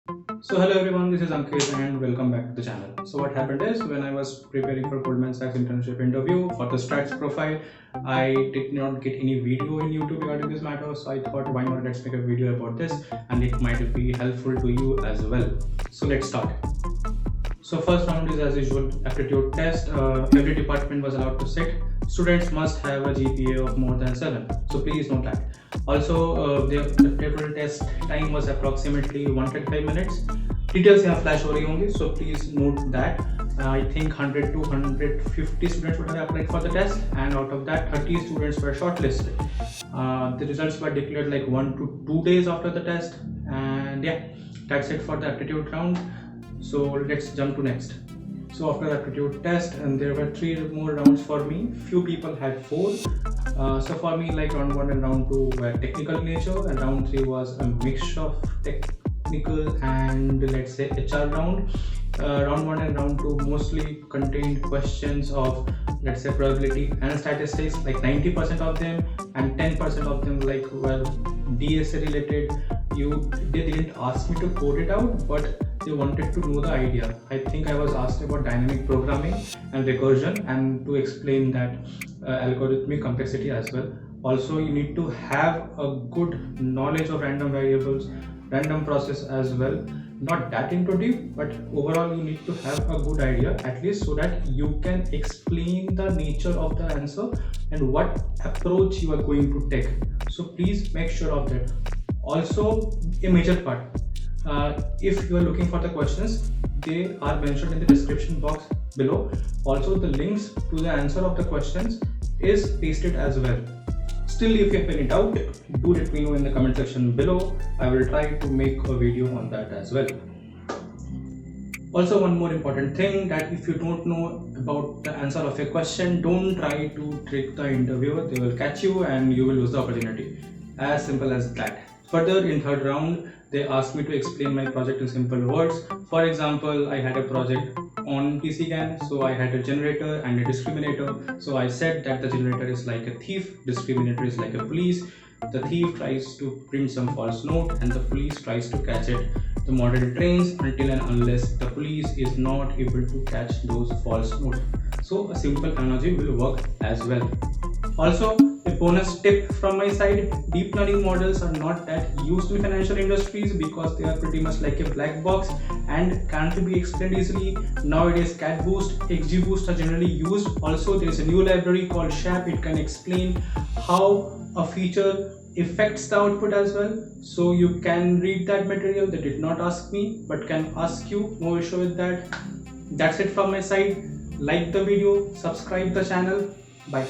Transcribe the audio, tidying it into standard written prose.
So hello everyone, this is Ankit and welcome back to the channel. So what happened is when I was preparing for Goldman Sachs internship interview for the Strats profile, I did not get any video in YouTube regarding this matter. So I thought why not let's make a video about this and it might be helpful to you as well. So let's start. So first round is as usual aptitude test. Every department was allowed to sit. Students must have a GPA of more than 7. So please note that. Also, the total test time was approximately 135 minutes. Details यहाँ flash हो रही होंगी, so please note that. I think 100 to 150 students would have applied for the test, and out of that, 30 students were shortlisted. The results were declared like 1 to 2 days after the test, and yeah, that's it for the aptitude round. So let's jump to next. So after aptitude test, and there were 3 more rounds for me. Few people had 4. So for me, like round 1 and round 2 were technical in nature, and round 3 was a mix of technical and let's say HR round. Round 1 and round 2 mostly contained questions of let's say probability and statistics, like 90% of them, and 10% of them like were DSA related. They didn't ask me to code it out, but they wanted to know the idea. I think I was asked about dynamic programming and recursion and to explain that algorithmic complexity as well. Also, you need to have a good knowledge of random variables, random process as well. Not that into deep, but overall you need to have a good idea at least so that you can explain the nature of the answer and what approach you are going to take. So please make sure of that. Also, a major part. If you are looking for the questions, they are mentioned in the description box below. Also, the links to the answer of the questions is pasted as well. Still, if you have any doubt, do let me know in the comment section below. I will try to make a video on that as well. Also, one more important thing, that if you don't know about the answer of a question, don't try to trick the interviewer. They will catch you and you will lose the opportunity. As simple as that. Further, in third round, they asked me to explain my project in simple words. For example, I had a project on PCGAN, so I had a generator and a discriminator. So I said that the generator is like a thief, discriminator is like a police. The thief tries to print some false note and the police tries to catch it. The model trains until and unless the police is not able to catch those false notes. So a simple analogy will work as well. Also, a bonus tip from my side, deep learning models are not that used in financial industries because they are pretty much like a black box and can't be explained easily. Nowadays, CatBoost, XGBoost are generally used. Also, there is a new library called SHAP. It can explain how a feature affects the output as well. So you can read that material. They did not ask me, but can ask you. No issue with that. That's it from my side. Like the video, subscribe the channel. Bye.